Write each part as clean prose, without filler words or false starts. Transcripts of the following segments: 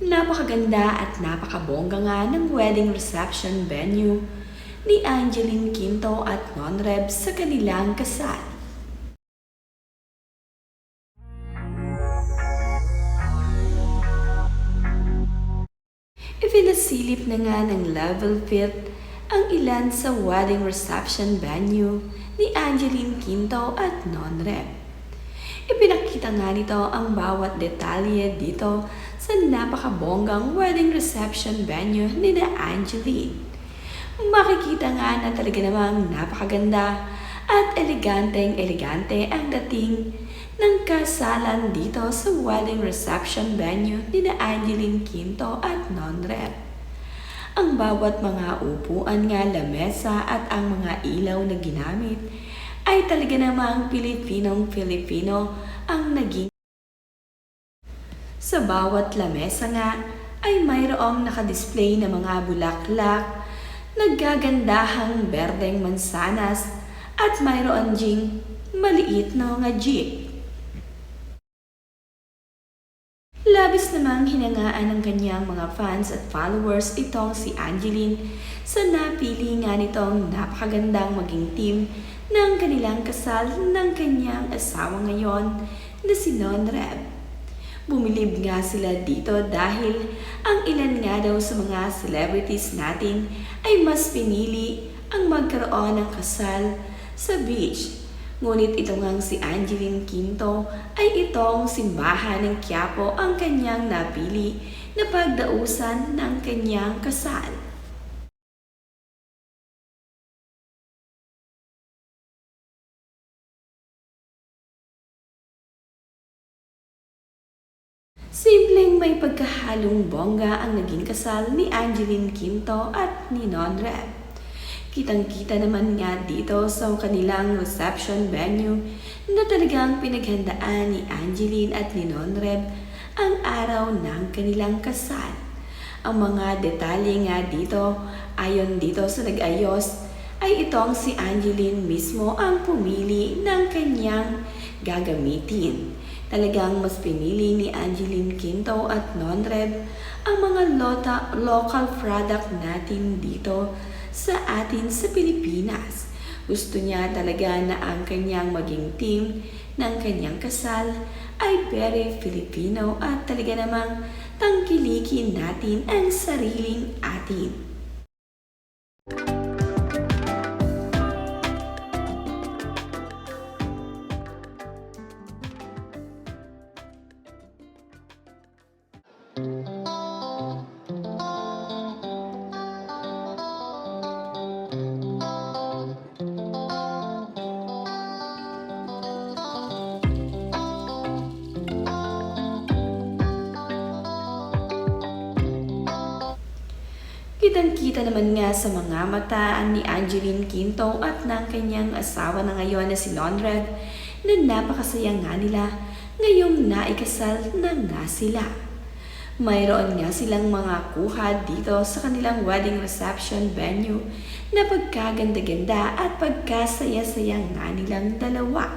Napakaganda at napakabongga nga ng wedding reception venue ni Angeline Quinto at Non-Reb sa kanilang kasal. Ipinasilip na nga ng level fit ang ilan sa wedding reception venue ni Angeline Quinto at Non-Reb. Ipinakita nga nito ang bawat detalye dito sa napakabonggang wedding reception venue ni na Angeline. Makikita nga na talaga namang napakaganda at elegante ang dating ng kasalan dito sa wedding reception venue ni na Angeline Quinto at Non-Reb. Ang bawat mga upuan nga, lamesa at ang mga ilaw na ginamit ay talaga namang Pilipinong-Pilipino ang naging. Sa bawat lamesa nga ay mayroong nakadisplay na mga bulaklak, naggagandahang berdeng mansanas at mayroon ding maliit na mga jeep. Labis namang hinangaan ng kanyang mga fans at followers itong si Angeline sa napili nga nitong napakagandang maging team ng kanilang kasal ng kanyang asawa ngayon na si Non-Reb. Bumilib nga sila dito dahil ang ilan nga daw sa mga celebrities natin ay mas pinili ang magkaroon ng kasal sa beach. Ngunit ito ngang si Angeline Quinto ay itong simbahan ng Quiapo ang kanyang napili na pagdausan ng kanyang kasal. Simpleng may pagkahalong bongga ang naging kasal ni Angeline Quinto at ni Non-Reb. Kitang-kita naman nga dito sa kanilang reception venue na talagang pinaghandaan ni Angeline at ni Non-Reb ang araw ng kanilang kasal. Ang mga detalye nga dito, ayon dito sa nag-ayos, ay itong si Angeline mismo ang pumili ng kanyang gagamitin. Talagang mas pinili ni Angeline Quinto at Non-Reb ang mga local product natin dito sa atin sa Pilipinas. Gusto niya talaga na ang kanyang maging team ng kanyang kasal ay very Filipino at talaga namang tangkilikin natin ang sariling atin. Kitang-kita naman nga sa mga mata ni Angeline Quinto at ng kanyang asawa na ngayon na si Non-Reb na napakasaya nga nila ngayong naikasal na nga sila. Mayroon nga silang mga kuha dito sa kanilang wedding reception venue na pagkaganda-ganda at pagkasaya-saya nga nilang dalawa.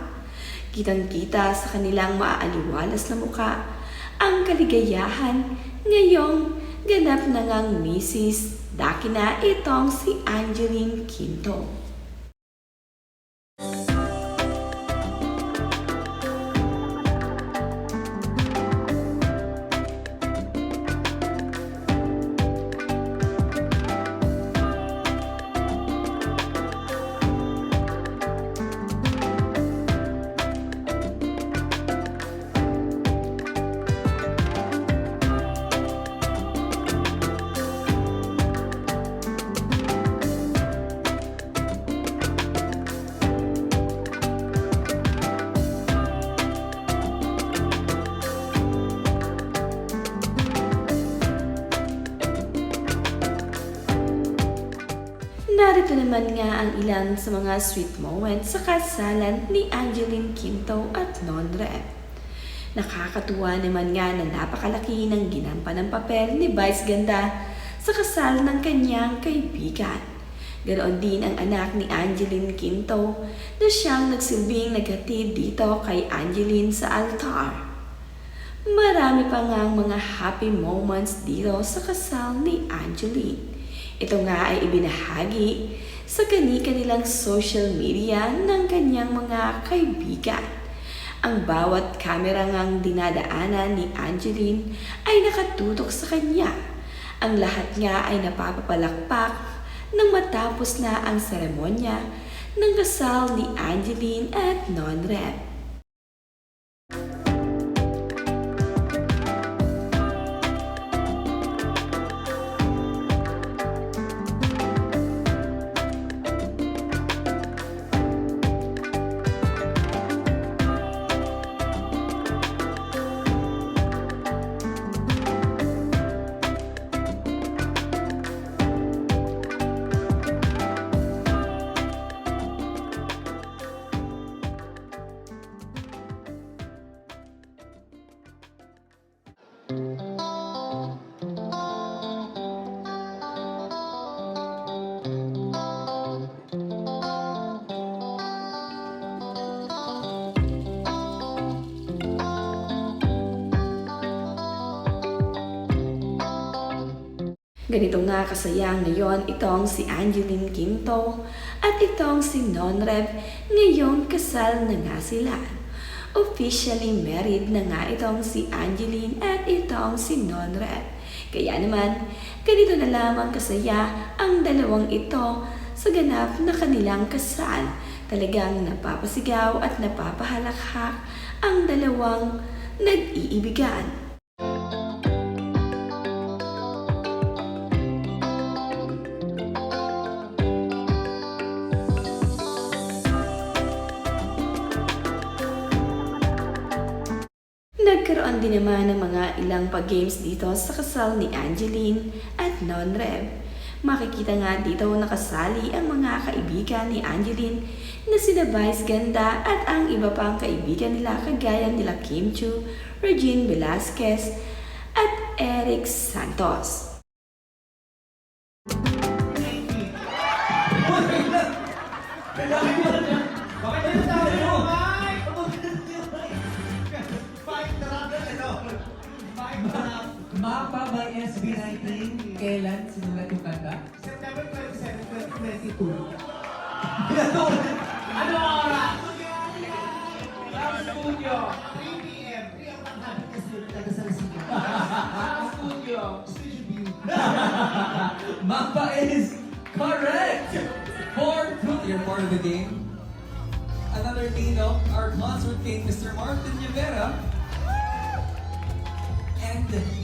Kitang-kita sa kanilang maaaliwalas na muka ang kaligayahan ngayong ganap na ngang Mrs. Dakina itong si Angeline Quinto. Narito naman nga ang ilan sa mga sweet moments sa kasalan ni Angeline Quinto at Non-Reb. Nakakatuwa naman nga na napakalaki ng ginampan ng papel ni Vice Ganda sa kasal ng kanyang kaibigan. Ganoon din ang anak ni Angeline Quinto na siyang nagsilbing naghatid dito kay Angeline sa altar. Marami pa nga ang mga happy moments dito sa kasal ni Angeline. Ito nga ay ibinahagi sa kani-kanilang social media ng kanyang mga kaibigan. Ang bawat kamera ngang dinadaanan ni Angeline ay nakatutok sa kanya. Ang lahat nga ay napapapalakpak nang matapos na ang seremonya ng kasal ni Angeline at Non-Rep. Ganito nga kasayang ngayon itong si Angeline Quinto at itong si Non-Rev ngayong kasal na nga sila. Officially married na nga itong si Angeline at itong si Non-Rev. Kaya naman, ganito na lamang kasaya ang dalawang ito sa ganap na kanilang kasal. Talagang napapasigaw at napapahalakhak ang dalawang nag-iibigan. Nagkaroon din naman ng mga ilang pag-games dito sa kasal ni Angeline at Non-Rev. Makikita nga dito nakasali ang mga kaibigan ni Angeline na sina Vice Ganda at ang iba pang kaibigan nila kagaya nila Kim Chu, Regine Velasquez at Eric Santos. Mapa by SB19, kailan sinulat yung kanta? September 27, 2022. Ano oras? Sa studio. 3 p.m. 3 ang happy kasi taga Salsiga. Sa studio. Studio view. Mapa is correct! 4-2, you're part of the game. Another Nino, our concert king, Mr. Martin Rivera. And